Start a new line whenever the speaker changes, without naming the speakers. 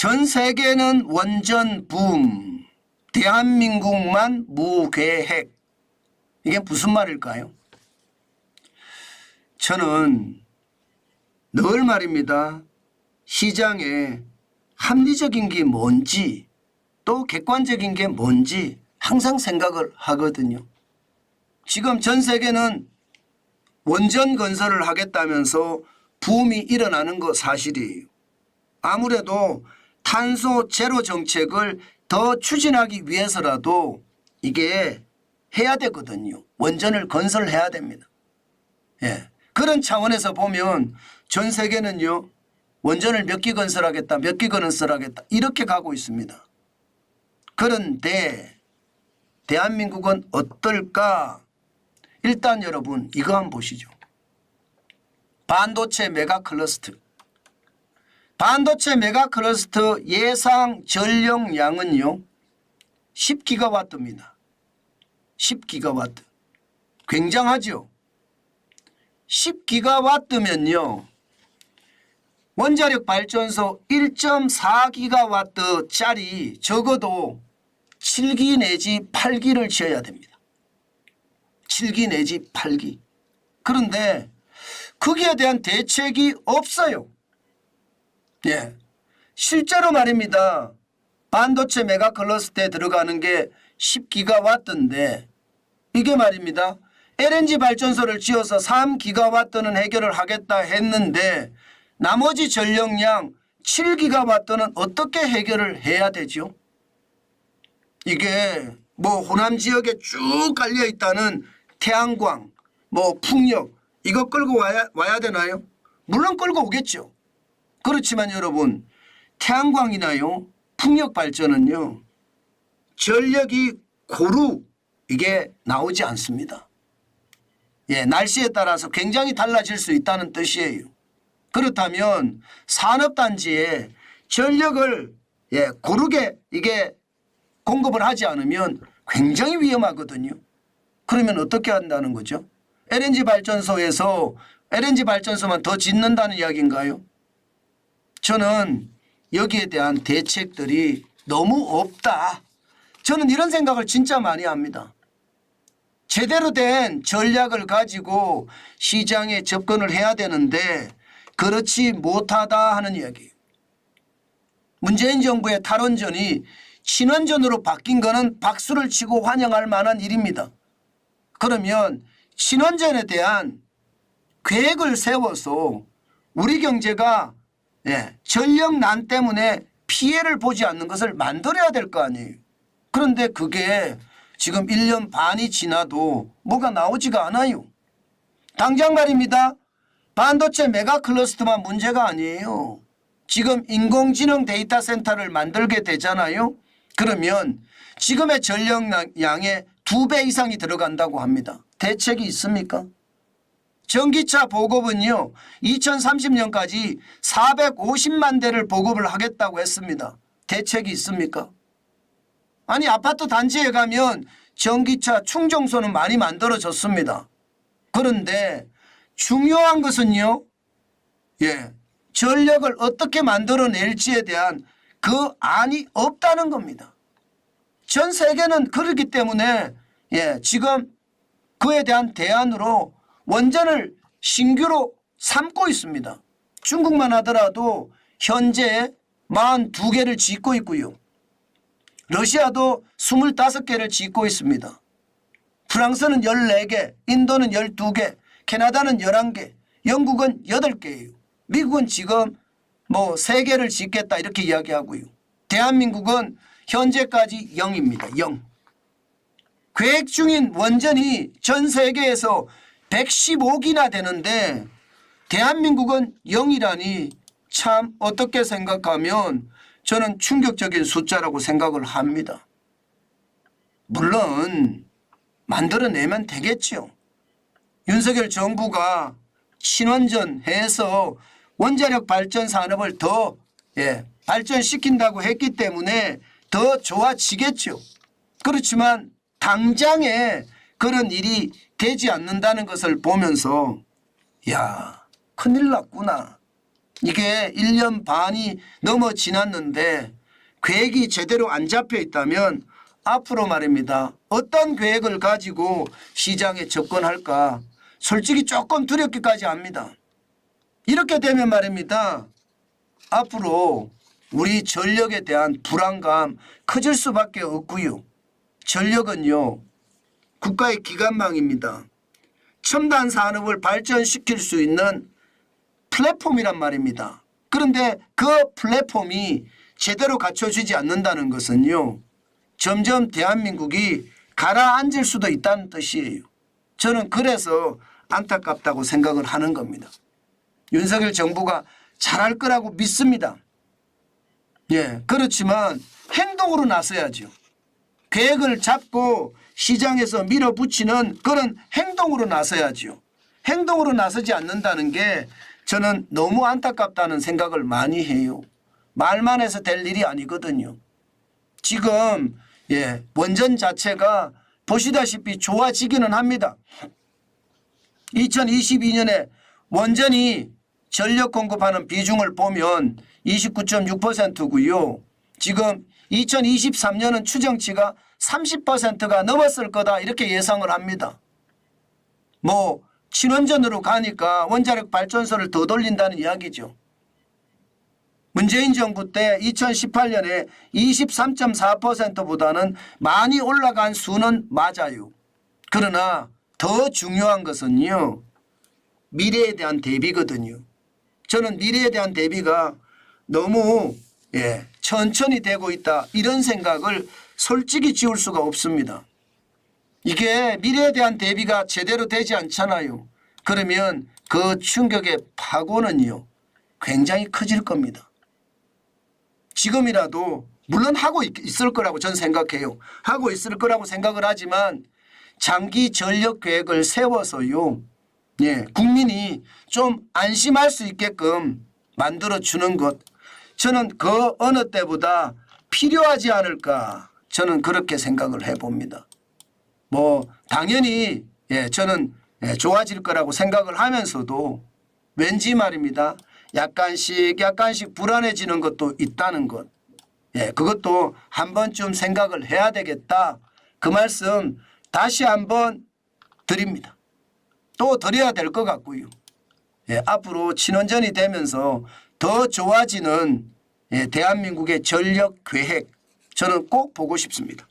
전 세계는 원전 붐, 대한민국만 무계획. 이게 무슨 말일까요? 저는 늘 말입니다. 시장에 합리적인 게 뭔지 또 객관적인 게 뭔지 항상 생각을 하거든요. 지금 전 세계는 원전 건설을 하겠다면서 붐이 일어나는 거 사실이에요. 아무래도 탄소 제로 정책을 더 추진하기 위해서라도 이게 해야 되거든요. 원전을 건설해야 됩니다. 예. 그런 차원에서 보면 전 세계는요. 원전을 몇 기 건설하겠다, 몇 기 건설하겠다 이렇게 가고 있습니다. 그런데 대한민국은 어떨까? 일단 여러분 이거 한번 보시죠. 반도체 메가클러스터. 반도체 메가클러스터 예상 전력량은요. 10기가와트입니다. 10기가와트. 굉장하죠. 10기가와트면요. 원자력 발전소 1.4기가와트짜리 적어도 7기 내지 8기를 지어야 됩니다. 7기 내지 8기. 그런데 거기에 대한 대책이 없어요. 예. 실제로 말입니다. 반도체 메가클러스터에 들어가는 게 10기가와트인데 이게 말입니다. LNG 발전소를 지어서 3기가와트는 해결을 하겠다 했는데 나머지 전력량 7기가와트는 어떻게 해결을 해야 되죠? 이게 뭐 호남 지역에 쭉 깔려 있다는 태양광, 뭐 풍력 이거 끌고 와야 되나요? 물론 끌고 오겠죠. 그렇지만 여러분 태양광이나요 풍력 발전은요 전력이 고루 이게 나오지 않습니다. 예, 날씨에 따라서 굉장히 달라질 수 있다는 뜻이에요. 그렇다면 산업단지에 전력을 고르게 이게 공급을 하지 않으면 굉장히 위험하거든요. 그러면 어떻게 한다는 거죠? LNG 발전소에서 LNG 발전소만 더 짓는다는 이야기인가요? 저는 여기에 대한 대책들이 너무 없다. 저는 이런 생각을 진짜 많이 합니다. 제대로 된 전략을 가지고 시장에 접근을 해야 되는데 그렇지 못하다 하는 이야기예요. 문재인 정부의 탈원전이 친원전으로 바뀐 거는 박수를 치고 환영할 만한 일입니다. 그러면 친원전에 대한 계획을 세워서 우리 경제가 전력난 때문에 피해를 보지 않는 것을 만들어야 될 거 아니에요. 그런데 그게 지금 1년 반이 지나도 뭐가 나오지가 않아요. 당장 말입니다. 반도체 메가클러스터만 문제가 아니에요. 지금 인공지능 데이터 센터를 만들게 되잖아요. 그러면 지금의 전력량의 2배 이상이 들어간다고 합니다. 대책이 있습니까? 전기차 보급은요. 2030년까지 450만 대를 보급을 하겠다고 했습니다. 대책이 있습니까? 아니 아파트 단지에 가면 전기차 충전소는 많이 만들어졌습니다. 그런데 중요한 것은요. 전력을 어떻게 만들어낼지에 대한 그 안이 없다는 겁니다. 전 세계는 그렇기 때문에 지금 그에 대한 대안으로 원전을 신규로 삼고 있습니다. 중국만 하더라도 현재 42개를 짓고 있고요. 러시아도 25개를 짓고 있습니다. 프랑스는 14개, 인도는 12개, 캐나다는 11개, 영국은 8개예요. 미국은 지금 뭐 3개를 짓겠다 이렇게 이야기하고요. 대한민국은 현재까지 0입니다. 0. 계획 중인 원전이 전 세계에서 115기나 되는데 대한민국은 0이라니 참 어떻게 생각하면 저는 충격적인 숫자라고 생각을 합니다. 물론 만들어내면 되겠죠. 윤석열 정부가 친원전해서 원자력 발전 산업을 더 발전시킨다고 했기 때문에 더 좋아지겠죠. 그렇지만 당장에 그런 일이 되지 않는다는 것을 보면서 야 큰일 났구나. 이게 1년 반이 넘어 지났는데 계획이 제대로 안 잡혀 있다면 앞으로 말입니다. 어떤 계획을 가지고 시장에 접근할까 솔직히 조금 두렵기까지 합니다. 이렇게 되면 말입니다. 앞으로 우리 전력에 대한 불안감 커질 수밖에 없고요. 전력은요. 국가의 기관망입니다. 첨단 산업을 발전시킬 수 있는 플랫폼이란 말입니다. 그런데 그 플랫폼이 제대로 갖춰지지 않는다는 것은요. 점점 대한민국이 가라앉을 수도 있다는 뜻이에요. 저는 그래서 안타깝다고 생각을 하는 겁니다. 윤석열 정부가 잘할 거라고 믿습니다. 예, 그렇지만 행동으로 나서야죠. 계획을 잡고 시장에서 밀어붙이는 그런 행동으로 나서야죠. 행동으로 나서지 않는다는 게 저는 너무 안타깝다는 생각을 많이 해요. 말만 해서 될 일이 아니거든요. 지금 원전 자체가 보시다시피 좋아지기는 합니다. 2022년에 원전이 전력 공급하는 비중을 보면 29.6%고요. 지금 2023년은 추정치가 30%가 넘었을 거다 이렇게 예상을 합니다. 뭐 친원전으로 가니까 원자력 발전소를 더 돌린다는 이야기죠. 문재인 정부 때 2018년에 23.4%보다는 많이 올라간 수는 맞아요. 그러나 더 중요한 것은요. 미래에 대한 대비거든요. 저는 미래에 대한 대비가 너무 천천히 되고 있다 이런 생각을 솔직히 지울 수가 없습니다. 이게 미래에 대한 대비가 제대로 되지 않잖아요. 그러면 그 충격의 파고는요. 굉장히 커질 겁니다. 지금이라도 물론 하고 있을 거라고 저는 생각해요. 하고 있을 거라고 생각을 하지만 장기 전력 계획을 세워서요. 국민이 좀 안심할 수 있게끔 만들어주는 것. 저는 그 어느 때보다 필요하지 않을까 저는 그렇게 생각을 해봅니다. 뭐 당연히 저는 좋아질 거라고 생각을 하면서도 왠지 말입니다. 약간씩 불안해지는 것도 있다는 것. 그것도 한 번쯤 생각을 해야 되겠다. 그 말씀 다시 한번 드립니다. 또 드려야 될 것 같고요. 앞으로 친원전이 되면서 더 좋아지는 대한민국의 전력 계획 저는 꼭 보고 싶습니다.